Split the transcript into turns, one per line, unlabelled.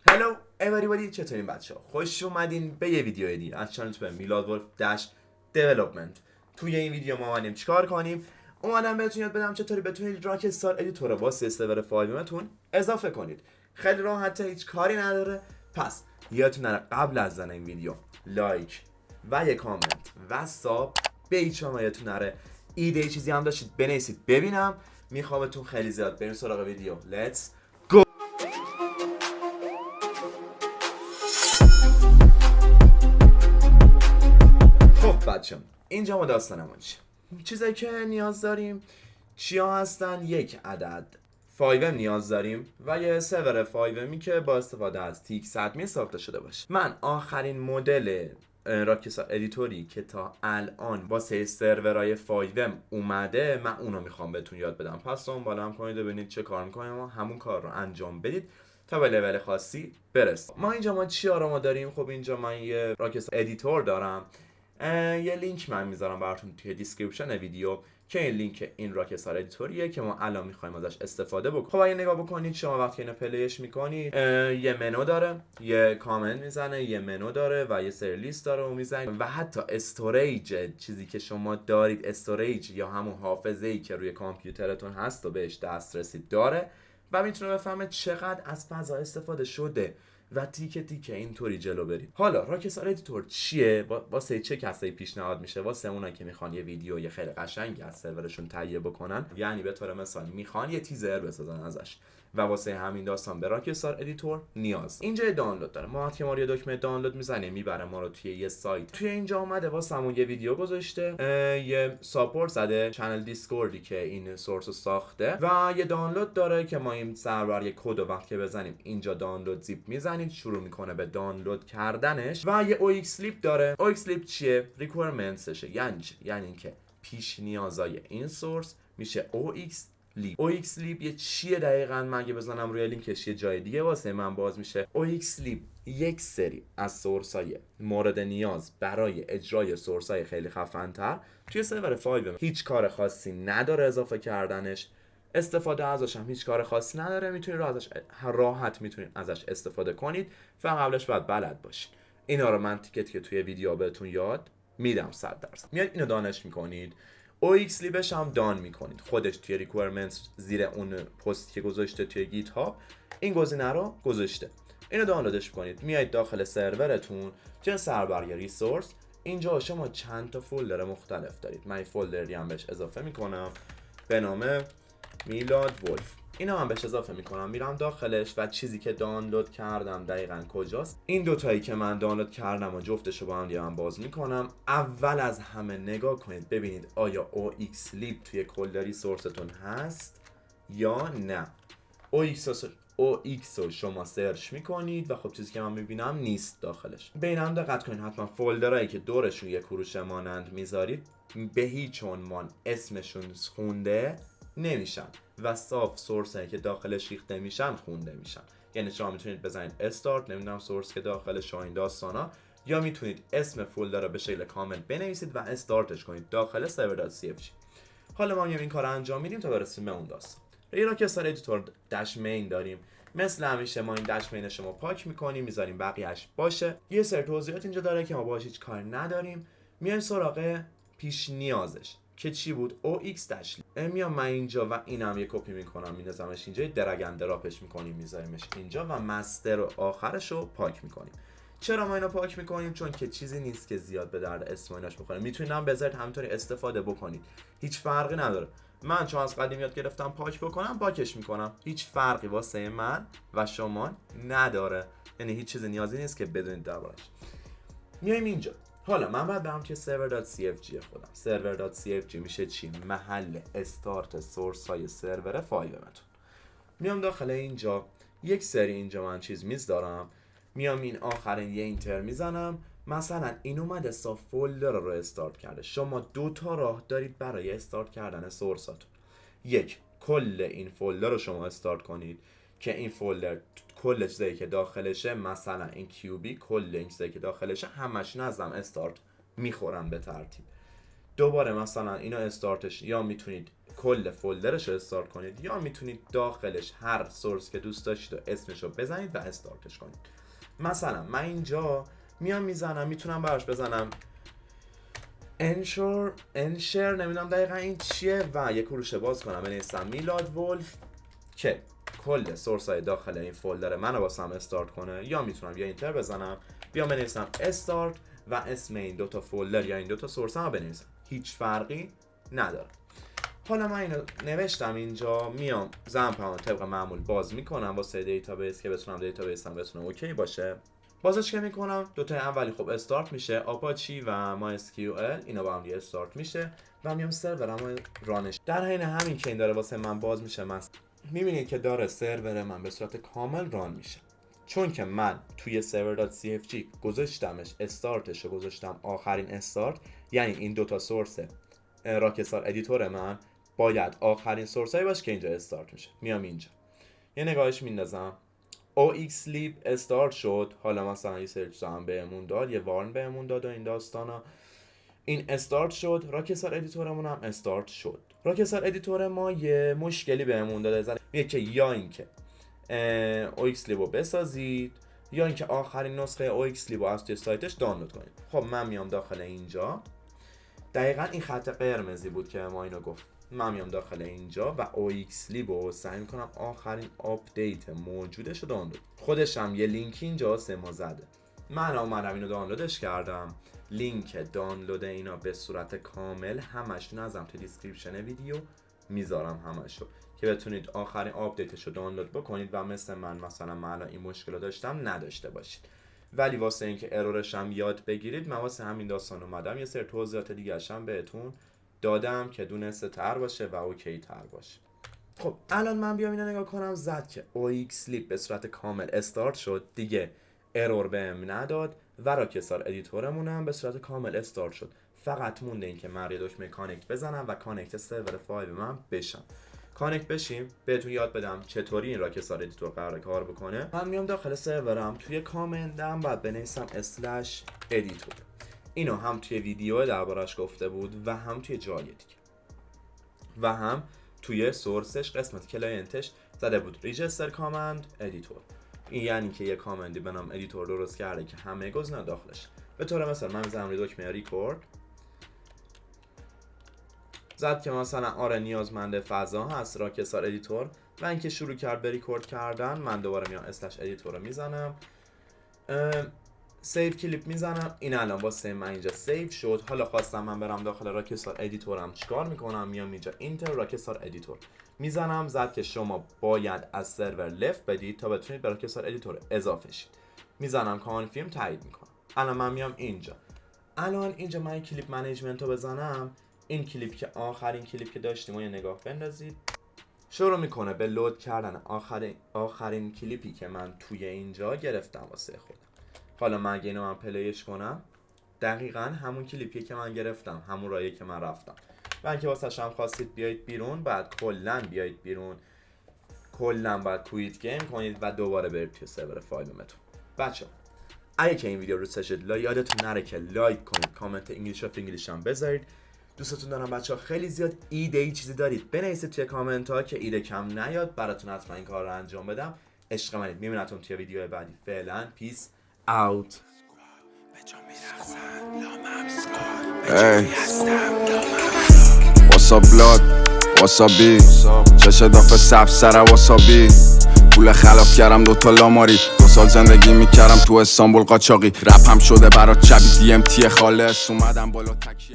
هلو everybody، چطورین بچه‌ها؟ خوش اومدین به یه ویدیو دیگه از چنل به میلاد ولف داش دیولپمنت. توی این ویدیو ما اومدیم چیکار کنیم؟ اومدم بهتون یاد بدم چطوری بتونید راک استار ادیتور رو با سرور فایلتون اضافه کنید. خیلی راحته، هیچ کاری نداره. پس یادتون نره قبل از زدن این ویدیو لایک و یه کامنت و ساب به هیچ شما یادتون نره. ایده چیزی هم داشتید بنویسید ببینم. میخوامتون خیلی زیاد بریم سراغ ویدیو. Let's go. خب بچه‌ها، اینجا ما داستانمون چیه؟ چیزایی که نیاز داریم چیا هستن؟ یک عدد فایوم نیاز داریم و یه سرور فایومی که با استفاده از تیک ادمین ساخته شده باشه. من آخرین مدل راکسا ادیتوری که تا الان واسه سرورهای فایوم اومده، من اونو میخوام بهتون یاد بدم. پس دنبال هم کنید و ببینید چه کار میکنیم و همون کار رو انجام بدید تا به لول خاصی برسید. ما اینجا چیا رو داریم؟ خب اینجا من یه راکسا ادیتور دارم. یه لینک من میذارم براتون توی دیسکریپشن ویدیو که این لینک این راکسا ادیتوریه که ما الان میخوایم ازش استفاده بکنیم. خب اگه نگاه بکنید شما وقتی اینو پلیش میکنید یه منو داره، یه کامنت میزنه، یه منو داره و یه سری لیست داره و میزنه و حتی استوریج، چیزی که شما دارید استوریج یا همون حافظه‌ای که روی کامپیوترتون هست و بهش دسترسی داره و میتونه بفهمه چقدر از فضا استفاده شده و تیکه تیکه اینطوری جلو برید. حالا راکسا ادیتور چیه؟ واسه چه کسایی پیشنهاد میشه؟ واسه اونایی که میخوان یه ویدیو خیلی قشنگی از سرورشون تهیه بکنن، یعنی به طور مثال میخوان یه تیزر بسازن ازش و واسه همین داستان به راکسا ادیتور نیاز. اینجا دانلود داره. ما وقتی ما یه دکمه دانلود میزنیم میبره ما رو توی یه سایت. توی اینجا اومده واسمون یه ویدیو گذاشته، یه ساپورت زده، چنل دیسکوردی که این سورس ساخته و یه دانلود داره که ما این سرور یه کد وقتی بزنیم اینجا دانلود زیپ میزنید شروع میکنه به دانلود کردنش و یه OX لیپ داره. OX لیپ چیه؟ ریکوایرمنتسشه. یعنی اینکه پیش نیازای این سورس میشه OX لیپ. OX لیپ یه چیه دقیقاً؟ من اگه بزنم روی لینکش یه جای دیگه واسه من باز میشه. OX لیپ یک سری از سورسای مورد نیاز برای اجرای سورسای خیلی خفن‌تر توی سرور فایوم. هیچ کار خاصی نداره اضافه کردنش، استفاده ازش هم هیچ کار خاصی نداره. میتونید راحت میتونید ازش استفاده کنید و قبلش باید بلد باشید. اینا رو من تیکت توی ویدیو بهتون یاد میدم 100%. میاد اینو دانش میکنید، OX لیبش هم دان میکنید خودش توی ریکوایرمنتس زیر اون پستی که گذاشته توی گیت هاب این گزینه رو گذاشته. اینو دانلودش کنید، میایید داخل سرورتون توی سربر ریسورس. اینجا شما چند تا فولدر مختلف دارید. من این فولدری هم بهش اضافه میکنم به نام میلاد ولف. اینا هم بهش اضافه میکنم، میرم داخلش و چیزی که دانلود کردم دقیقاً کجاست. این دوتایی که من دانلود کردم و جفتش رو با هم دیگه باز میکنم. اول از همه نگاه کنید ببینید آیا OX لیپ توی کل ریسورستون هست یا نه. OX رو شما سرچ میکنید و خب چیزی که من میبینم نیست داخلش. به این هم دقت کنید، حتما فولدرایی که دورشون یه کروشه مانند میذارید به هیچ عنوان اسمشون خونده نمیشن و صاف سورسایی که داخلش ریخته میشن خونده میشن. یعنی شما میتونید بزنید استارت، نمیدونم سورس که داخلش این داستانا، یا میتونید اسم فولدر رو به شکل کامل بنویسید و استارتش کنید داخل server.cfg. حالا ما این کار رو انجام میدیم تا برسیم به اون داستان. راکسا ادیتور داش مین داریم. مثل همیشه ما این داش مینش رو پاک میکنیم، میذاریم بقیه‌اش باشه. یه سری توضیحات اینجا داره که ما باهاش هیچ کار نداریم. میایم سراغ پیش نیازش که چی بود؟ OX داش. میام من اینجا و اینم یه کپی میکنم میذارمش اینجا، درگ اند دراپش میکنیم میذاریمش اینجا و مستر و آخرش رو پاک میکنیم. چرا ما اینو پاک میکنیم؟ چون که چیزی نیست که زیاد به درد اسم و ایناش بخوره. میتونید هم بذارید همینطوری استفاده بکنید، هیچ فرقی نداره. من چون از قدیم یاد گرفتم پاک بکنم پاکش میکنم، هیچ فرقی واسه من و شما نداره. یعنی هیچ چیز نیازی نیست که بدونید دربارش. میایم اینجا. حالا من باید برم که server.cfg خودم. server.cfg میشه چی؟ محل استارت سورس های سرور فایلمتون. میام داخل اینجا یک سری اینجا من چیز دارم. میام این آخرین یه اینتر میزنم. مثلا این اومده صاف فولدر رو استارت کرده. شما دو تا راه دارید برای استارت کردن سورساتون. یک، کل این فولدر رو شما استارت کنید که این فولدر کل چیزایی که داخلشه، مثلا این کیوبی کل این چیزایی که داخلشه همش نظم استارت میخورن به ترتیب. دوباره مثلا اینو استارتش، یا میتونید کل فولدرش رو استارت کنید، یا میتونید داخلش هر سورس که دوست داشتید و اسمش رو بزنید و استارتش کنید. مثلا من اینجا میام میزنم، میتونم براش بزنم انشر نمیدونم دقیقا این چیه و یک کروشه باز کنم بنویسم میلاد ولف که کل سورس های داخل این فولدر منو واسم استارت کنه، یا میتونم یه اینتر بزنم بیام بنویسم استارت و اسم این دوتا فولدر یا این دوتا سورس هم بنویسم، هیچ فرقی نداره. حالا من اینو نوشتم اینجا، میام زمپمو طبق معمول باز میکنم واسه دیتابیس که بتونم دیتابیسم بتونه اوکی باشه. بازش که میکنم دوتای اولی خب استارت میشه، آپاچی و ما اسکیو اینا با هم دیگه استارت میشه و میام سرورم رانش. در حین همین که این داره واسه من باز میشه، من میبینید که داره سرور من به صورت کامل ران میشه، چون که من توی server.cfg گذاشتمش استارتش رو گذاشتم آخرین استارت، یعنی این دوتا سورس راکستار ادیتور من باید آخرین سورس هایی باشه که اینجا استارت میشه. میام اینجا یه نگاهش میندازم، OXLib استارت شد، حالا مثلا یه سری چیزا هم بهمون داد، یه وارن بهمون داد و این داستانا. این استارت شد، راکستار ادیتورمون هم استارت شد. راکستار ادیتور ما یه مشکلی بهمون داده، میگه که یا اینکه OXLib رو بسازید یا اینکه آخرین نسخه OXLib رو از توی سایتش دانلود کنید. خب من میام داخل اینجا، دقیقاً این خط قرمزی بود که ما اینو گفت، من میام داخل اینجا و OXLib رو سعی میکنم آخرین آپدیت موجودش رو دانلود. خودش هم یه لینکی اینجا ما زده، من اومدم اینو دانلودش کردم. لینک دانلود اینا به صورت کامل همشون ازم تو دیسکریپشن ویدیو میذارم همشو، که بتونید آخرین آپدیتش رو دانلود بکنید و مثل من مثلا من این مشکل رو داشتم نداشته باشید. ولی واسه اینکه ارورش هم یاد بگیرید، من واسه همین داستان اومدم یه سری توضیحات دیگه هم بهتون دادم که دونسته تر باشه و اوکی تر باشه. خب الان من بیام اینو نگاه کنم، زد که OXLib به صورت کامل استارت شد، دیگه ارور بهم نداد و راکستار ادیتورمون هم به صورت کامل استارت شد. فقط مونده این که من یه دکمه کانکت بزنم و کانکت سرور فایل من بشم. کانکت بشیم بهتون یاد بدم چطوری این راکستار ادیتور قراره کار بکنه. من میام داخل سرورم، توی کامندم بعد بنویسم /editor. اینو هم توی ویدیو دربارش گفته بود و هم توی جای دیگه و هم توی سورسش قسمت کلاینتش زده بود ریجستر کامند ادیتور. این یعنی که یه کامندی به نام ادیتور درست کرده که همه گزینه‌ها داخلش. به طور مثلا من میذارم روی دکمه ریکورد، زد که مثلا آره نیازمند فضا هست راکستار ادیتور و اینکه شروع کرد به ریکورد کردن. من دوباره میام /editor رو میزنم، سیو کلیپ میزنم، این الان واسه من اینجا سیو شد. حالا خواستم من برم داخل راکستار ادیتورم، چیکار میکنم؟ میام اینجا اینتر راکستار ادیتور میزنم، زد که شما باید از سرور لفت بدید تا بتونید به راکستار ادیتور اضافه شید. میزنم کانفرم، تایید میکنم. الان من میام اینجا، الان اینجا من کلیپ منیجمنت رو بزنم، این کلیپ که آخرین کلیپ که داشتیم و یه نگاه بندازید، شروع میکنه به لود کردن آخرین کلیپی که من توی اینجا گرفتم واسه خودم. حالا من اگه اینو من پلیش کنم، دقیقاً همون کلیپیه که من گرفتم، همون راهی که من رفتم. و اینکه واسه هم خواستید بیایید بیرون، بعد کلاً بیایید بیرون، کلاً باید کویت گیم کنید و دوباره برید توی سرور فایلمتون. بچه‌ها اگه که این ویدیو رو دوست داشتید یادتون نره که لایک کنید، کامنت انگلیش و فینگلیش هم بذارید. دوستتون دارم بچه‌ها، خیلی زیاد ایده ای چیزی دارید بنویسید توی کامنت ها که ایده کم نیاد، براتون حتما این کار رو انجام بدم. عشق منید، میبینمتون توی ویدیو بعدی. فعلا پیس اوت.
Hey, what's up blood, what's up B چشه دافه سب سره واسابی پول خلاف کردم دوتا لاماری 2 سال زندگی میکردم تو استانبول قاچاقی رپ هم شده برات چبی DMT خالص اومدم بالا تکی